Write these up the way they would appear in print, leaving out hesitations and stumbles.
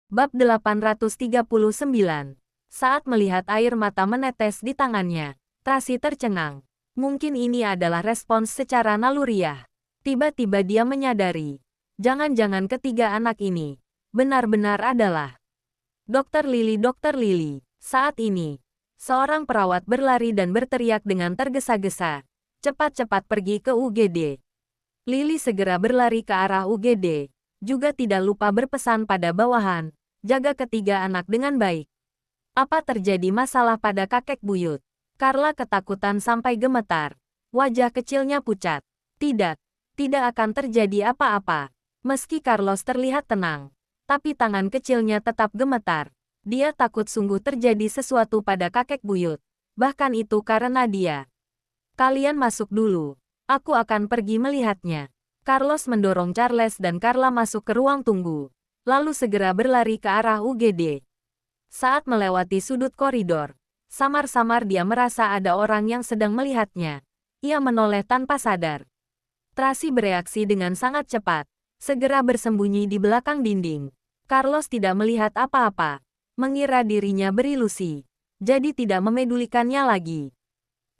Bab 839. Saat melihat air mata menetes di tangannya, Tracy tercengang. Mungkin ini adalah respons secara naluriah. Tiba-tiba dia menyadari, jangan-jangan ketiga anak ini benar-benar adalah Dokter Lily. Dokter Lily. Saat ini, seorang perawat berlari dan berteriak dengan tergesa-gesa, "Cepat-cepat pergi ke UGD." Lily segera berlari ke arah UGD, juga tidak lupa berpesan pada bawahan, "Jaga ketiga anak dengan baik." Apa terjadi masalah pada kakek buyut? Carla ketakutan sampai gemetar. Wajah kecilnya pucat. Tidak, tidak akan terjadi apa-apa. Meski Carlos terlihat tenang, tapi tangan kecilnya tetap gemetar. Dia takut sungguh terjadi sesuatu pada kakek buyut. Bahkan itu karena dia. "Kalian masuk dulu. Aku akan pergi melihatnya." Carlos mendorong Charles dan Carla masuk ke ruang tunggu, lalu segera berlari ke arah UGD. Saat melewati sudut koridor, samar-samar dia merasa ada orang yang sedang melihatnya. Ia menoleh tanpa sadar. Tracy bereaksi dengan sangat cepat, segera bersembunyi di belakang dinding. Carlos tidak melihat apa-apa, mengira dirinya berilusi, jadi tidak memedulikannya lagi.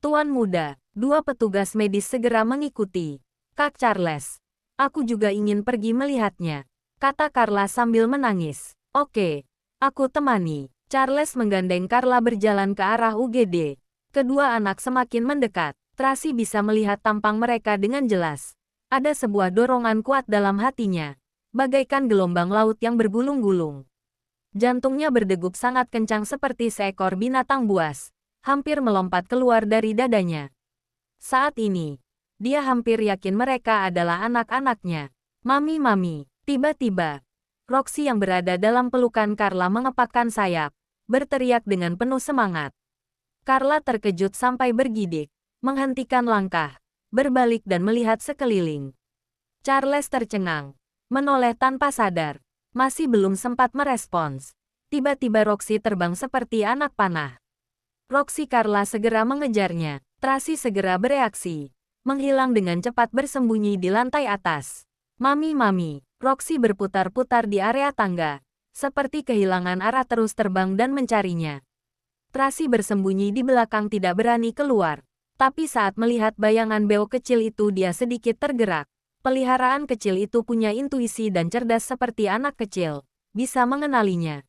"Tuan muda," dua petugas medis segera mengikuti. "Kak Charles, aku juga ingin pergi melihatnya," kata Carla sambil menangis. "Oke, aku temani." Charles menggandeng Carla berjalan ke arah UGD. Kedua anak semakin mendekat. Tracy bisa melihat tampang mereka dengan jelas. Ada sebuah dorongan kuat dalam hatinya, bagaikan gelombang laut yang bergulung-gulung. Jantungnya berdegup sangat kencang seperti seekor binatang buas, hampir melompat keluar dari dadanya. Saat ini, dia hampir yakin mereka adalah anak-anaknya. "Mami, mami." Tiba-tiba, Roxy yang berada dalam pelukan Carla mengepakkan sayap, berteriak dengan penuh semangat. Carla terkejut sampai bergidik, menghentikan langkah, berbalik dan melihat sekeliling. Charles tercengang, menoleh tanpa sadar. Masih belum sempat merespons. Tiba-tiba Roxy terbang seperti anak panah. Roxy Carla segera mengejarnya. Tracy segera bereaksi, menghilang dengan cepat bersembunyi di lantai atas. "Mami, mami." Roxy berputar-putar di area tangga, seperti kehilangan arah terus terbang dan mencarinya. Tracy bersembunyi di belakang tidak berani keluar. Tapi saat melihat bayangan beo kecil itu dia sedikit tergerak. Peliharaan kecil itu punya intuisi dan cerdas seperti anak kecil, bisa mengenalinya.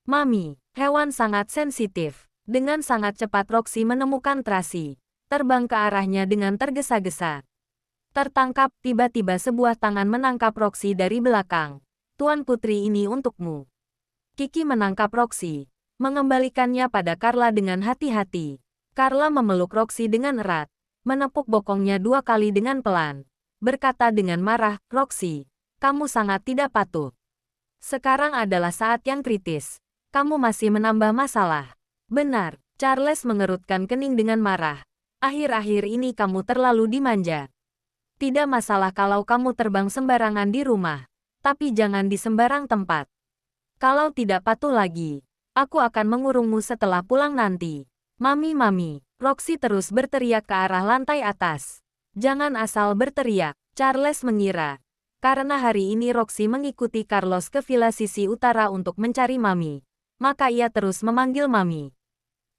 "Mami." Hewan sangat sensitif. Dengan sangat cepat Roxy menemukan Tracy, terbang ke arahnya dengan tergesa-gesa. Tertangkap, tiba-tiba sebuah tangan menangkap Roxy dari belakang. "Tuan putri, ini untukmu." Kiki menangkap Roxy, mengembalikannya pada Carla dengan hati-hati. Carla memeluk Roxy dengan erat, menepuk bokongnya 2 kali dengan pelan. Berkata dengan marah, "Roxy, kamu sangat tidak patuh. Sekarang adalah saat yang kritis. Kamu masih menambah masalah." "Benar." Charles mengerutkan kening dengan marah. "Akhir-akhir ini kamu terlalu dimanja. Tidak masalah kalau kamu terbang sembarangan di rumah, tapi jangan di sembarang tempat. Kalau tidak patuh lagi, aku akan mengurungmu setelah pulang nanti." "Mami, mami." Roxy terus berteriak ke arah lantai atas. "Jangan asal berteriak." Charles mengira, karena hari ini Roxy mengikuti Carlos ke villa sisi utara untuk mencari mami, maka ia terus memanggil mami.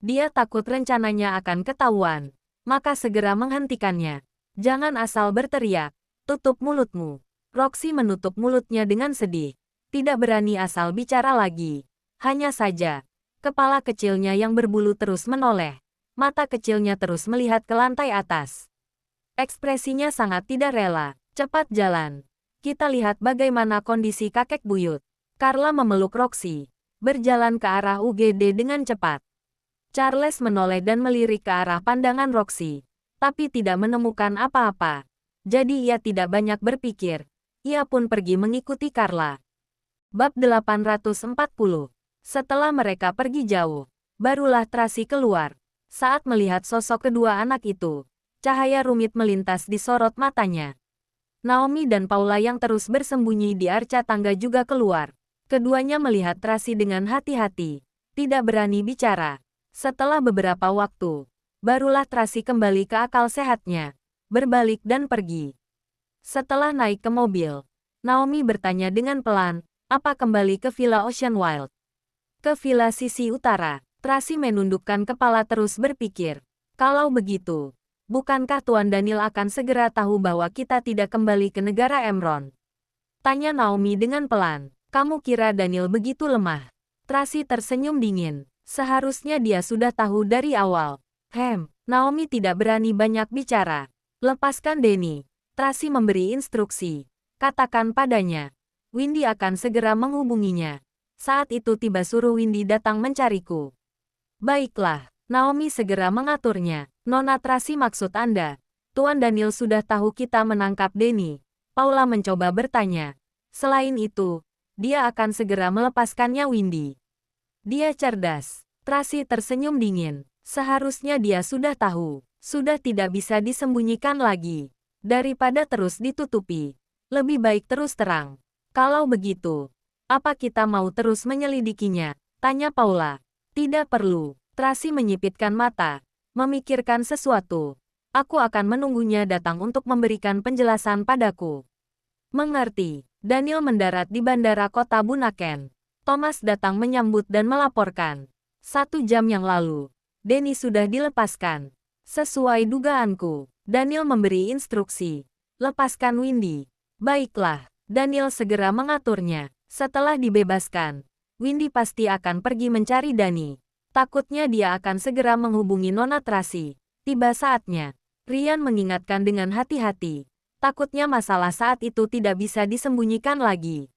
Dia takut rencananya akan ketahuan, maka segera menghentikannya. "Jangan asal berteriak. Tutup mulutmu." Roxy menutup mulutnya dengan sedih. Tidak berani asal bicara lagi. Hanya saja, kepala kecilnya yang berbulu terus menoleh. Mata kecilnya terus melihat ke lantai atas. Ekspresinya sangat tidak rela. "Cepat jalan. Kita lihat bagaimana kondisi kakek buyut." Carla memeluk Roxy, berjalan ke arah UGD dengan cepat. Charles menoleh dan melirik ke arah pandangan Roxy, tapi tidak menemukan apa-apa. Jadi ia tidak banyak berpikir. Ia pun pergi mengikuti Carla. Bab 840. Setelah mereka pergi jauh, barulah Tracy keluar. Saat melihat sosok kedua anak itu, cahaya rumit melintas di sorot matanya. Naomi dan Paula yang terus bersembunyi di arca tangga juga keluar. Keduanya melihat Tracy dengan hati-hati, tidak berani bicara. Setelah beberapa waktu, barulah Tracy kembali ke akal sehatnya, berbalik dan pergi. Setelah naik ke mobil, Naomi bertanya dengan pelan, Apa kembali ke Villa Ocean Wild? Ke Villa sisi utara. Tracy menundukkan kepala terus berpikir. Kalau begitu, bukankah Tuan Daniel akan segera tahu bahwa kita tidak kembali ke negara Emron? Tanya Naomi dengan pelan. Kamu kira Daniel begitu lemah? Tracy tersenyum dingin. Seharusnya dia sudah tahu dari awal. Naomi tidak berani banyak bicara. Lepaskan Danny. Tracy memberi instruksi. Katakan padanya. Windy akan segera menghubunginya. Saat itu tiba suruh Windy datang mencariku. Baiklah. Naomi segera mengaturnya. Nona Tracy maksud Anda. Tuan Daniel sudah tahu kita menangkap Danny. Paula mencoba bertanya. Selain itu, dia akan segera melepaskannya Windy. Dia cerdas. Tracy tersenyum dingin. Seharusnya dia sudah tahu. Sudah tidak bisa disembunyikan lagi. Daripada terus ditutupi. Lebih baik terus terang. Kalau begitu, apa kita mau terus menyelidikinya? Tanya Paula. Tidak perlu. Tracy menyipitkan mata. Memikirkan sesuatu. Aku akan menunggunya datang untuk memberikan penjelasan padaku. Mengerti. Daniel mendarat di bandara kota Bunaken. Thomas datang menyambut dan melaporkan. 1 jam yang lalu, Danny sudah dilepaskan. Sesuai dugaanku, Daniel memberi instruksi. Lepaskan Windy. Baiklah, Daniel segera mengaturnya. Setelah dibebaskan, Windy pasti akan pergi mencari Danny. Takutnya dia akan segera menghubungi Nona Tracy. Tiba saatnya. Ryan mengingatkan dengan hati-hati. Takutnya masalah saat itu tidak bisa disembunyikan lagi.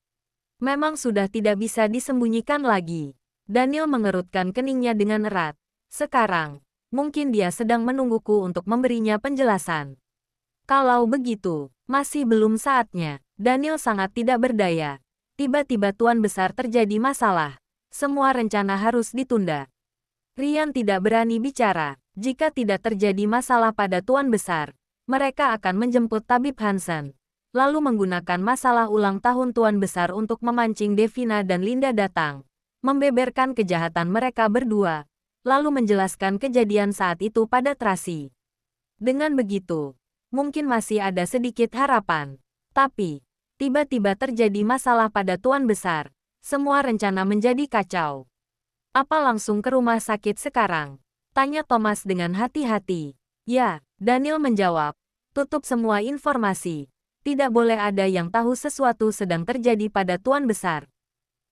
Memang sudah tidak bisa disembunyikan lagi. Daniel mengerutkan keningnya dengan erat. Sekarang, mungkin dia sedang menungguku untuk memberinya penjelasan. Kalau begitu, masih belum saatnya. Daniel sangat tidak berdaya. Tiba-tiba Tuan Besar terjadi masalah. Semua rencana harus ditunda. Ryan tidak berani bicara. Jika tidak terjadi masalah pada Tuan Besar, mereka akan menjemput Tabib Hansen. Lalu menggunakan masalah ulang tahun Tuan Besar untuk memancing Devina dan Linda datang. Membeberkan kejahatan mereka berdua, lalu menjelaskan kejadian saat itu pada Tracy. Dengan begitu, mungkin masih ada sedikit harapan. Tapi, tiba-tiba terjadi masalah pada Tuan Besar. Semua rencana menjadi kacau. Apa langsung ke rumah sakit sekarang? Tanya Thomas dengan hati-hati. Ya, Daniel menjawab. Tutup semua informasi. Tidak boleh ada yang tahu sesuatu sedang terjadi pada Tuan Besar.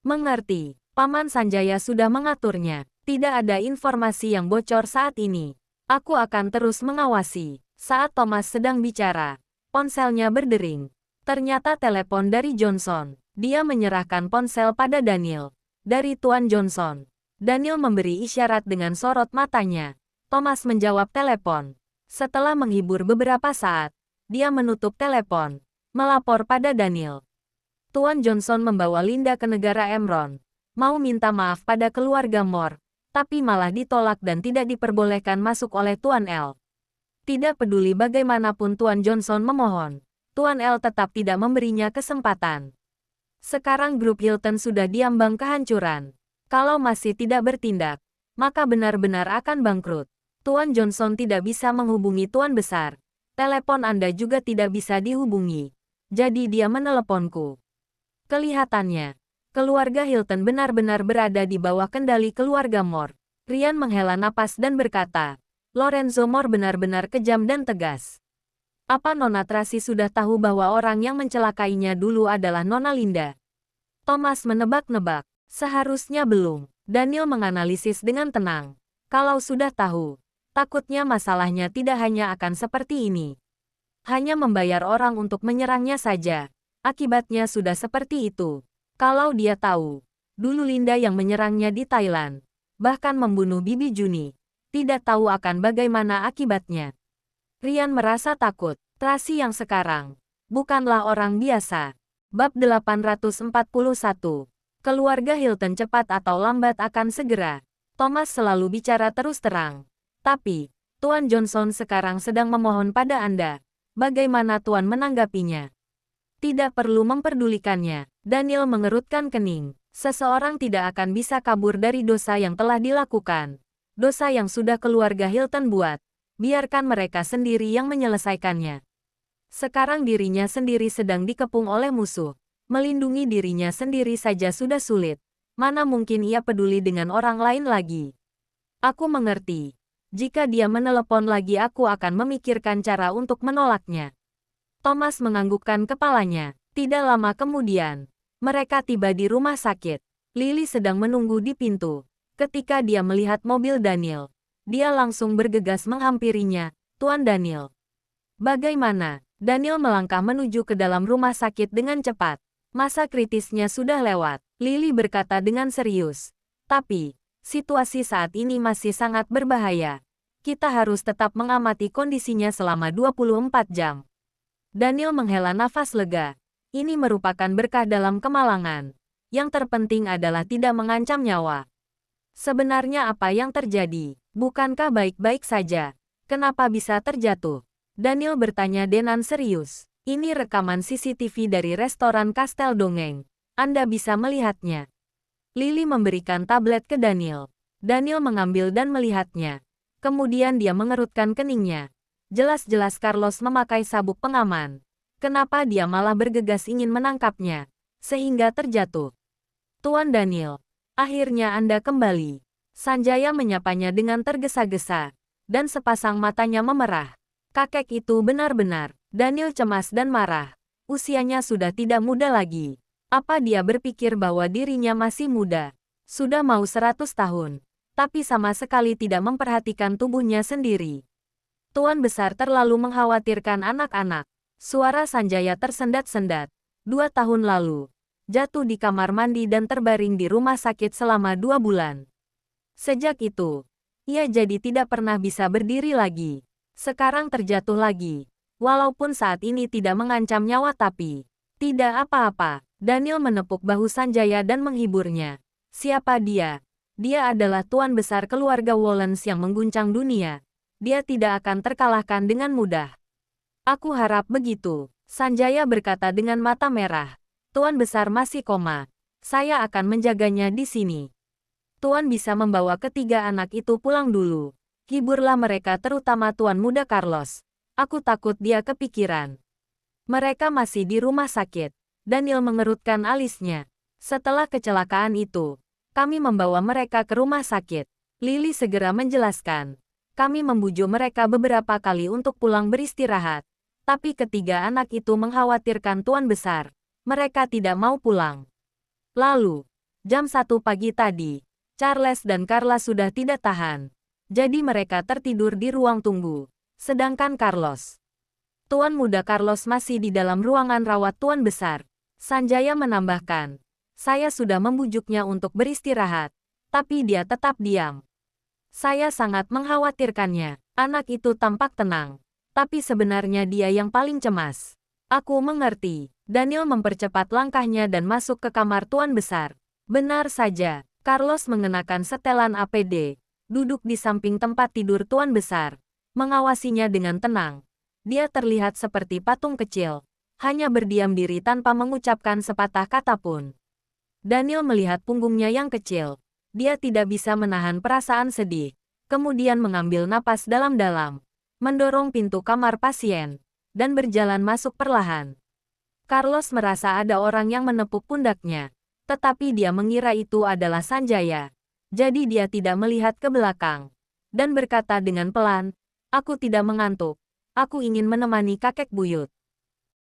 Mengerti. Paman Sanjaya sudah mengaturnya. Tidak ada informasi yang bocor saat ini. Aku akan terus mengawasi. Saat Thomas sedang bicara, ponselnya berdering. Ternyata telepon dari Johnson. Dia menyerahkan ponsel pada Daniel. Dari Tuan Johnson. Daniel memberi isyarat dengan sorot matanya. Thomas menjawab telepon. Setelah menghibur beberapa saat, dia menutup telepon. Melapor pada Daniel. Tuan Johnson membawa Linda ke negara Emron. Mau minta maaf pada keluarga Moore, tapi malah ditolak dan tidak diperbolehkan masuk oleh Tuan L. Tidak peduli bagaimanapun Tuan Johnson memohon, Tuan L tetap tidak memberinya kesempatan. Sekarang grup Hilton sudah diambang kehancuran. Kalau masih tidak bertindak, maka benar-benar akan bangkrut. Tuan Johnson tidak bisa menghubungi Tuan Besar. Telepon Anda juga tidak bisa dihubungi. Jadi dia meneleponku. Kelihatannya, keluarga Hilton benar-benar berada di bawah kendali keluarga Moore. Ryan menghela napas dan berkata, Lorenzo Moore benar-benar kejam dan tegas. Apa Nona Tracy sudah tahu bahwa orang yang mencelakainya dulu adalah Nona Linda? Thomas menebak-nebak. Seharusnya belum. Daniel menganalisis dengan tenang. Kalau sudah tahu, takutnya masalahnya tidak hanya akan seperti ini. Hanya membayar orang untuk menyerangnya saja. Akibatnya sudah seperti itu. Kalau dia tahu, dulu Linda yang menyerangnya di Thailand, bahkan membunuh Bibi Juni, tidak tahu akan bagaimana akibatnya. Ryan merasa takut. Tracy yang sekarang bukanlah orang biasa. Bab 841. Keluarga Hilton cepat atau lambat akan segera. Thomas selalu bicara terus terang. Tapi, Tuan Johnson sekarang sedang memohon pada Anda. Bagaimana Tuan menanggapinya? Tidak perlu memperdulikannya. Daniel mengerutkan kening. Seseorang tidak akan bisa kabur dari dosa yang telah dilakukan. Dosa yang sudah keluarga Hilton buat. Biarkan mereka sendiri yang menyelesaikannya. Sekarang dirinya sendiri sedang dikepung oleh musuh. Melindungi dirinya sendiri saja sudah sulit. Mana mungkin ia peduli dengan orang lain lagi. Aku mengerti. Jika dia menelepon lagi aku akan memikirkan cara untuk menolaknya. Thomas menganggukkan kepalanya. Tidak lama kemudian, mereka tiba di rumah sakit. Lily sedang menunggu di pintu. Ketika dia melihat mobil Daniel, dia langsung bergegas menghampirinya. Tuan Daniel. Bagaimana? Daniel melangkah menuju ke dalam rumah sakit dengan cepat. Masa kritisnya sudah lewat, Lily berkata dengan serius. Tapi, situasi saat ini masih sangat berbahaya. Kita harus tetap mengamati kondisinya selama 24 jam. Daniel menghela nafas lega. Ini merupakan berkah dalam kemalangan. Yang terpenting adalah tidak mengancam nyawa. Sebenarnya apa yang terjadi? Bukankah baik-baik saja? Kenapa bisa terjatuh? Daniel bertanya dengan serius. Ini rekaman CCTV dari restoran Kastel Dongeng. Anda bisa melihatnya. Lily memberikan tablet ke Daniel. Daniel mengambil dan melihatnya. Kemudian dia mengerutkan keningnya. Jelas-jelas Carlos memakai sabuk pengaman. Kenapa dia malah bergegas ingin menangkapnya? Sehingga terjatuh. Tuan Daniel, akhirnya Anda kembali. Sanjaya menyapanya dengan tergesa-gesa. Dan sepasang matanya memerah. Kakek itu benar-benar. Daniel cemas dan marah. Usianya sudah tidak muda lagi. Apa dia berpikir bahwa dirinya masih muda? Sudah mau 100 tahun. Tapi sama sekali tidak memperhatikan tubuhnya sendiri. Tuan besar terlalu mengkhawatirkan anak-anak. Suara Sanjaya tersendat-sendat. 2 tahun lalu. Jatuh di kamar mandi dan terbaring di rumah sakit selama 2 bulan. Sejak itu, ia jadi tidak pernah bisa berdiri lagi. Sekarang terjatuh lagi. Walaupun saat ini tidak mengancam nyawa tapi tidak apa-apa. Daniel menepuk bahu Sanjaya dan menghiburnya. Siapa dia? Dia adalah tuan besar keluarga Wollens yang mengguncang dunia. Dia tidak akan terkalahkan dengan mudah. Aku harap begitu. Sanjaya berkata dengan mata merah. Tuan besar masih koma. Saya akan menjaganya di sini. Tuan bisa membawa ketiga anak itu pulang dulu. Hiburlah mereka terutama tuan muda Carlos. Aku takut dia kepikiran. Mereka masih di rumah sakit. Daniel mengerutkan alisnya. Setelah kecelakaan itu, kami membawa mereka ke rumah sakit. Lily segera menjelaskan. Kami membujuk mereka beberapa kali untuk pulang beristirahat. Tapi ketiga anak itu mengkhawatirkan tuan besar. Mereka tidak mau pulang. Lalu, jam 1 pagi tadi, Charles dan Carla sudah tidak tahan. Jadi mereka tertidur di ruang tunggu. Sedangkan Carlos. Tuan muda Carlos masih di dalam ruangan rawat tuan besar. Sanjaya menambahkan. Saya sudah membujuknya untuk beristirahat. Tapi dia tetap diam. Saya sangat mengkhawatirkannya. Anak itu tampak tenang. Tapi sebenarnya dia yang paling cemas. Aku mengerti. Daniel mempercepat langkahnya dan masuk ke kamar tuan besar. Benar saja. Carlos mengenakan setelan APD. Duduk di samping tempat tidur tuan besar. Mengawasinya dengan tenang. Dia terlihat seperti patung kecil. Hanya berdiam diri tanpa mengucapkan sepatah kata pun. Daniel melihat punggungnya yang kecil. Dia tidak bisa menahan perasaan sedih. Kemudian mengambil napas dalam-dalam. Mendorong pintu kamar pasien. Dan berjalan masuk perlahan. Carlos merasa ada orang yang menepuk pundaknya. Tetapi dia mengira itu adalah Sanjaya. Jadi dia tidak melihat ke belakang. Dan berkata dengan pelan, aku tidak mengantuk. Aku ingin menemani kakek buyut.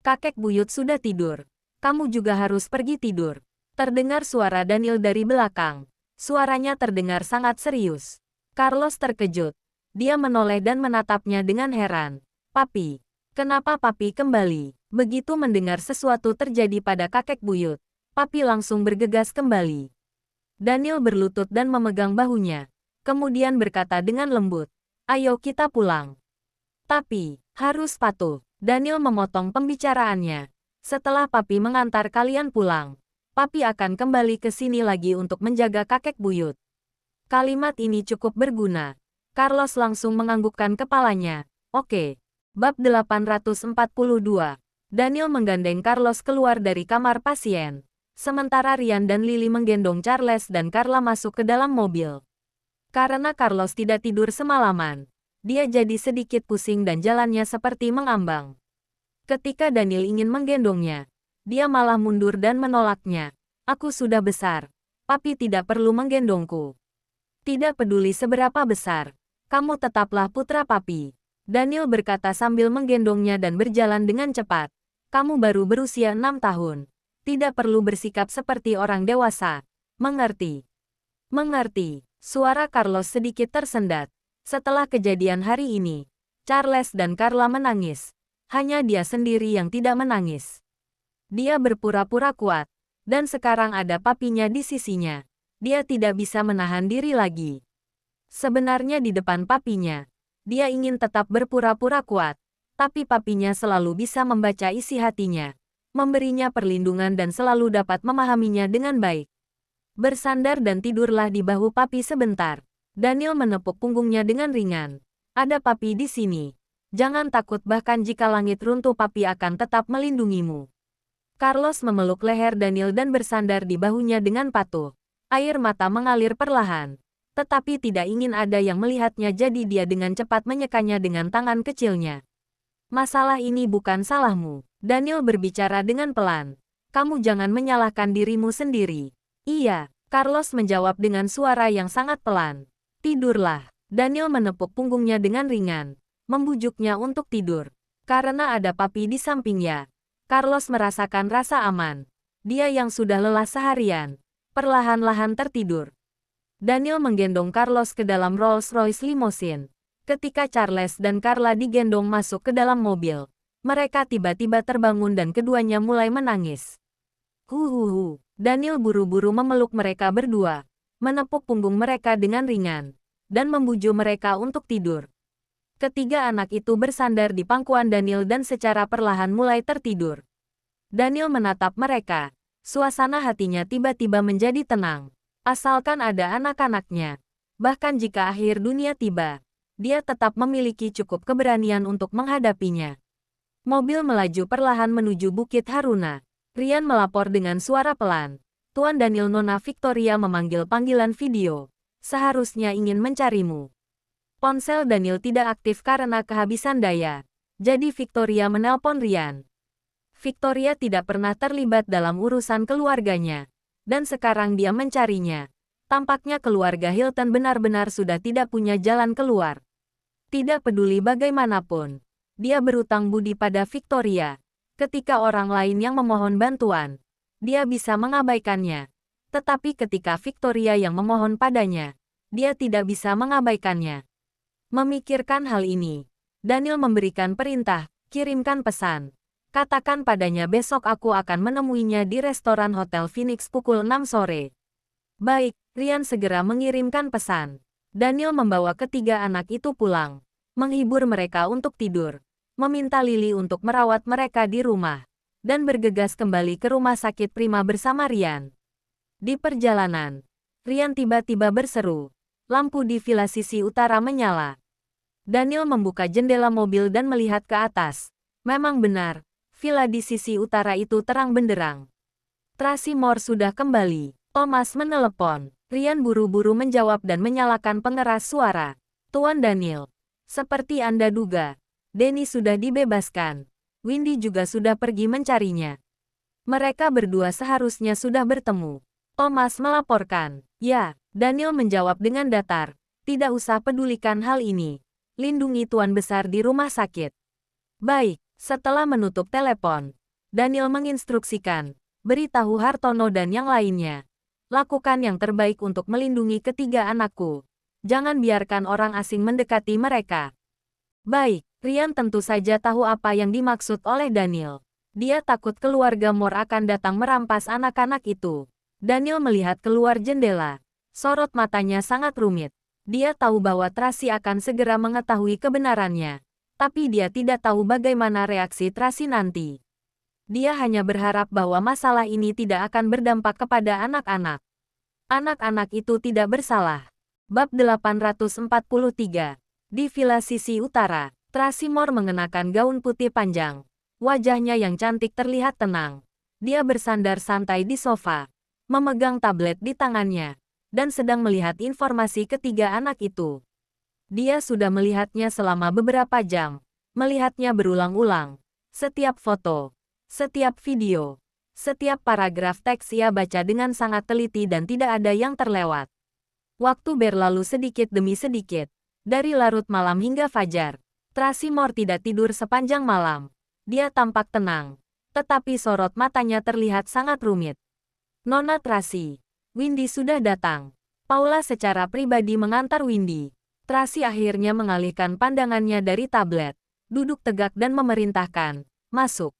Kakek buyut sudah tidur. Kamu juga harus pergi tidur. Terdengar suara Daniel dari belakang. Suaranya terdengar sangat serius. Carlos terkejut. Dia menoleh dan menatapnya dengan heran. Papi. Kenapa papi kembali? Begitu mendengar sesuatu terjadi pada kakek buyut, papi langsung bergegas kembali. Daniel berlutut dan memegang bahunya. Kemudian berkata dengan lembut, ayo kita pulang. Tapi, harus patuh. Daniel memotong pembicaraannya. Setelah papi mengantar kalian pulang, papi akan kembali ke sini lagi untuk menjaga kakek buyut. Kalimat ini cukup berguna. Carlos langsung menganggukkan kepalanya. Oke. Bab 842. Daniel menggandeng Carlos keluar dari kamar pasien. Sementara Ryan dan Lily menggendong Charles dan Carla masuk ke dalam mobil. Karena Carlos tidak tidur semalaman, dia jadi sedikit pusing dan jalannya seperti mengambang. Ketika Daniel ingin menggendongnya, Dia malah mundur dan menolaknya. Aku sudah besar. Papi tidak perlu menggendongku. Tidak peduli seberapa besar. Kamu tetaplah putra papi. Daniel berkata sambil menggendongnya dan berjalan dengan cepat. Kamu baru berusia 6 tahun. Tidak perlu bersikap seperti orang dewasa. Mengerti? Mengerti. Suara Carlos sedikit tersendat. Setelah kejadian hari ini, Charles dan Carla menangis. Hanya dia sendiri yang tidak menangis. Dia berpura-pura kuat. Dan sekarang ada papinya di sisinya. Dia tidak bisa menahan diri lagi. Sebenarnya di depan papinya, dia ingin tetap berpura-pura kuat. Tapi papinya selalu bisa membaca isi hatinya. Memberinya perlindungan dan selalu dapat memahaminya dengan baik. Bersandar dan tidurlah di bahu papi sebentar. Daniel menepuk punggungnya dengan ringan. Ada papi di sini. Jangan takut, bahkan jika langit runtuh papi akan tetap melindungimu. Carlos memeluk leher Daniel dan bersandar di bahunya dengan patuh. Air mata mengalir perlahan. Tetapi tidak ingin ada yang melihatnya, jadi dia dengan cepat menyekanya dengan tangan kecilnya. Masalah ini bukan salahmu. Daniel berbicara dengan pelan. Kamu jangan menyalahkan dirimu sendiri. Iya, Carlos menjawab dengan suara yang sangat pelan. Tidurlah. Daniel menepuk punggungnya dengan ringan. Membujuknya untuk tidur. Karena ada papi di sampingnya, Carlos merasakan rasa aman. Dia yang sudah lelah seharian, perlahan-lahan tertidur. Daniel menggendong Carlos ke dalam Rolls-Royce limousine. Ketika Charles dan Carla digendong masuk ke dalam mobil, mereka tiba-tiba terbangun dan keduanya mulai menangis. Huhuhu. Daniel buru-buru memeluk mereka berdua, menepuk punggung mereka dengan ringan, dan membujuk mereka untuk tidur. Ketiga anak itu bersandar di pangkuan Daniel dan secara perlahan mulai tertidur. Daniel menatap mereka. Suasana hatinya tiba-tiba menjadi tenang. Asalkan ada anak-anaknya. Bahkan jika akhir dunia tiba, dia tetap memiliki cukup keberanian untuk menghadapinya. Mobil melaju perlahan menuju Bukit Haruna. Rian melapor dengan suara pelan. Tuan Daniel, Nona Victoria memanggil panggilan video. Seharusnya ingin mencarimu. Ponsel Daniel tidak aktif karena kehabisan daya. Jadi Victoria menelpon Rian. Victoria tidak pernah terlibat dalam urusan keluarganya. Dan sekarang dia mencarinya. Tampaknya keluarga Hilton benar-benar sudah tidak punya jalan keluar. Tidak peduli bagaimanapun, dia berutang budi pada Victoria. Ketika orang lain yang memohon bantuan, dia bisa mengabaikannya. Tetapi ketika Victoria yang memohon padanya, dia tidak bisa mengabaikannya. Memikirkan hal ini, Daniel memberikan perintah, kirimkan pesan. Katakan padanya besok aku akan menemuinya di restoran Hotel Phoenix pukul 6 sore. Baik, Rian segera mengirimkan pesan. Daniel membawa ketiga anak itu pulang, menghibur mereka untuk tidur, meminta Lily untuk merawat mereka di rumah, dan bergegas kembali ke rumah sakit Prima bersama Rian. Di perjalanan, Rian tiba-tiba berseru. Lampu di villa sisi utara menyala. Daniel membuka jendela mobil dan melihat ke atas. Memang benar, villa di sisi utara itu terang benderang. Tracy Moore sudah kembali. Thomas menelepon. Rian buru-buru menjawab dan menyalakan pengeras suara. Tuan Daniel, seperti Anda duga, Denny sudah dibebaskan. Windy juga sudah pergi mencarinya. Mereka berdua seharusnya sudah bertemu. Thomas melaporkan. Ya, Daniel menjawab dengan datar. Tidak usah pedulikan hal ini. Lindungi tuan besar di rumah sakit. Baik, setelah menutup telepon, Daniel menginstruksikan, beritahu Hartono dan yang lainnya. Lakukan yang terbaik untuk melindungi ketiga anakku. Jangan biarkan orang asing mendekati mereka. Baik, Rian tentu saja tahu apa yang dimaksud oleh Daniel. Dia takut keluarga Moore akan datang merampas anak-anak itu. Daniel melihat keluar jendela. Sorot matanya sangat rumit. Dia tahu bahwa Tracy akan segera mengetahui kebenarannya. Tapi dia tidak tahu bagaimana reaksi Tracy nanti. Dia hanya berharap bahwa masalah ini tidak akan berdampak kepada anak-anak. Anak-anak itu tidak bersalah. Bab 843. Di villa sisi utara, Tracy Moore mengenakan gaun putih panjang. Wajahnya yang cantik terlihat tenang. Dia bersandar santai di sofa, memegang tablet di tangannya, dan sedang melihat informasi ketiga anak itu. Dia sudah melihatnya selama beberapa jam, melihatnya berulang-ulang. Setiap foto, setiap video, Setiap paragraf teks ia baca dengan sangat teliti dan tidak ada yang terlewat. Waktu berlalu sedikit demi sedikit. Dari larut malam hingga fajar, Tracy Moore tidak tidur sepanjang malam. Dia tampak tenang, tetapi sorot matanya terlihat sangat rumit. Nona Tracy, Windy sudah datang. Paula secara pribadi mengantar Windy. Tracy akhirnya mengalihkan pandangannya dari tablet, duduk tegak dan memerintahkan, "Masuk."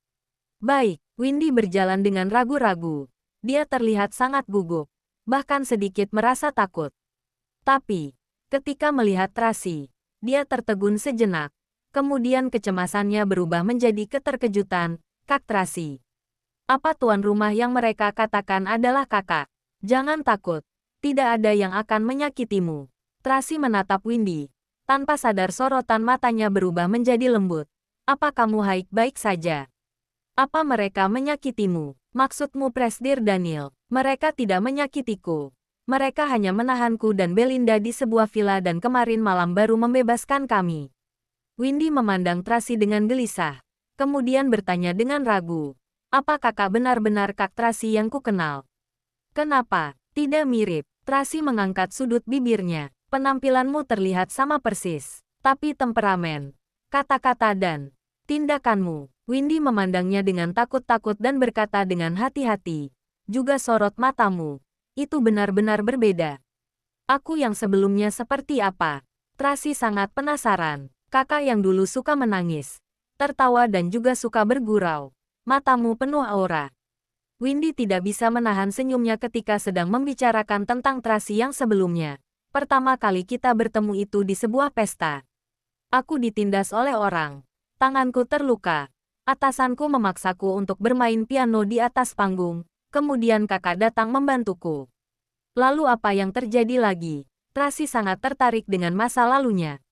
Baik, Windy berjalan dengan ragu-ragu. Dia terlihat sangat gugup, bahkan sedikit merasa takut. Tapi, ketika melihat Tracy, dia tertegun sejenak. Kemudian kecemasannya berubah menjadi keterkejutan. "Kak Tracy, apa tuan rumah yang mereka katakan adalah kakak? Jangan takut, tidak ada yang akan menyakitimu." Tracy menatap Windy. Tanpa sadar sorotan matanya berubah menjadi lembut. "Apa kamu baik-baik saja? Apa mereka menyakitimu? Maksudmu Presdir Daniel?" "Mereka tidak menyakitiku. Mereka hanya menahanku dan Belinda di sebuah villa dan kemarin malam baru membebaskan kami." Windy memandang Tracy dengan gelisah. Kemudian bertanya dengan ragu, "Apa kakak benar-benar Kak Tracy yang kukenal?" "Kenapa? Tidak mirip." Tracy mengangkat sudut bibirnya. "Penampilanmu terlihat sama persis. Tapi temperamen, kata-kata dan tindakanmu." Windy memandangnya dengan takut-takut dan berkata dengan hati-hati, "Juga sorot matamu. Itu benar-benar berbeda. Aku yang sebelumnya seperti apa?" Tracy sangat penasaran. "Kakak yang dulu suka menangis, tertawa dan juga suka bergurau. Matamu penuh aura." Windy tidak bisa menahan senyumnya ketika sedang membicarakan tentang Tracy yang sebelumnya. "Pertama kali kita bertemu itu di sebuah pesta. Aku ditindas oleh orang. Tanganku terluka. Atasanku memaksaku untuk bermain piano di atas panggung. Kemudian kakak datang membantuku. Lalu apa yang terjadi lagi?" Tracy sangat tertarik dengan masa lalunya.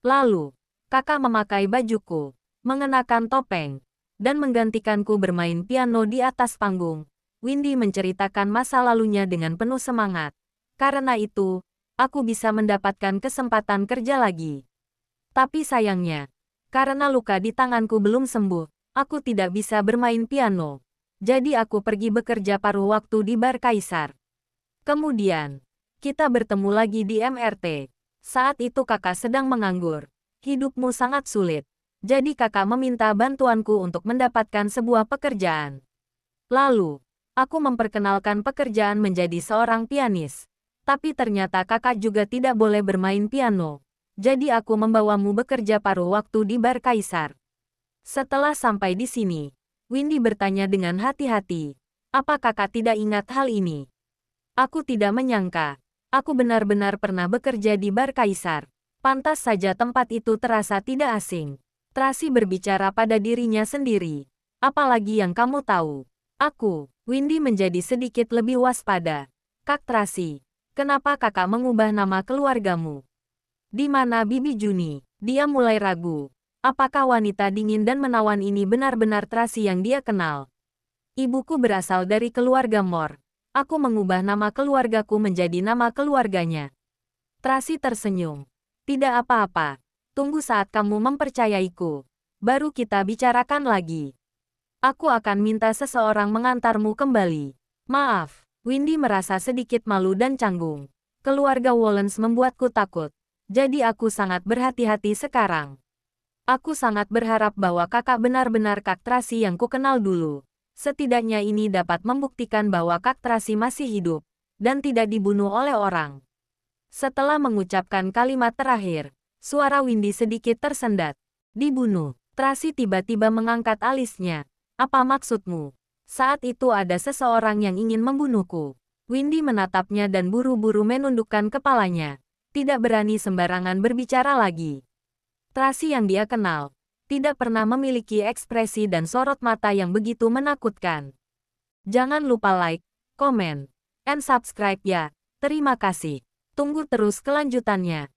"Lalu, kakak memakai bajuku, mengenakan topeng, dan menggantikanku bermain piano di atas panggung." Windy menceritakan masa lalunya dengan penuh semangat. "Karena itu, aku bisa mendapatkan kesempatan kerja lagi. Tapi sayangnya, karena luka di tanganku belum sembuh, aku tidak bisa bermain piano. Jadi aku pergi bekerja paruh waktu di Bar Kaisar. Kemudian, kita bertemu lagi di MRT. Saat itu kakak sedang menganggur. Hidupmu sangat sulit. Jadi kakak meminta bantuanku untuk mendapatkan sebuah pekerjaan. Lalu, aku memperkenalkan pekerjaan menjadi seorang pianis. Tapi ternyata kakak juga tidak boleh bermain piano. Jadi aku membawamu bekerja paruh waktu di Bar Kaisar." Setelah sampai di sini, Windy bertanya dengan hati-hati, "Apa kakak tidak ingat hal ini?" "Aku tidak menyangka. Aku benar-benar pernah bekerja di Bar Kaisar. Pantas saja tempat itu terasa tidak asing." Tracy berbicara pada dirinya sendiri. "Apalagi yang kamu tahu?" "Aku." Windy menjadi sedikit lebih waspada. "Kak Tracy, kenapa kakak mengubah nama keluargamu? Di mana Bibi Juni?" Dia mulai ragu. Apakah wanita dingin dan menawan ini benar-benar Tracy yang dia kenal? "Ibuku berasal dari keluarga Moore. Aku mengubah nama keluargaku menjadi nama keluarganya." Tracy tersenyum. "Tidak apa-apa. Tunggu saat kamu mempercayaiku. Baru kita bicarakan lagi. Aku akan minta seseorang mengantarmu kembali." "Maaf." Windy merasa sedikit malu dan canggung. "Keluarga Wallens membuatku takut. Jadi aku sangat berhati-hati sekarang. Aku sangat berharap bahwa kakak benar-benar Kak Tracy yang kukenal dulu. Setidaknya ini dapat membuktikan bahwa Kak Tracy masih hidup dan tidak dibunuh oleh orang." Setelah mengucapkan kalimat terakhir, suara Windy sedikit tersendat. "Dibunuh?" Tracy tiba-tiba mengangkat alisnya. "Apa maksudmu?" "Saat itu ada seseorang yang ingin membunuhku." Windy menatapnya dan buru-buru menundukkan kepalanya. Tidak berani sembarangan berbicara lagi. Tracy yang dia kenal tidak pernah memiliki ekspresi dan sorot mata yang begitu menakutkan. Jangan lupa like, comment, and subscribe ya. Terima kasih. Tunggu terus kelanjutannya.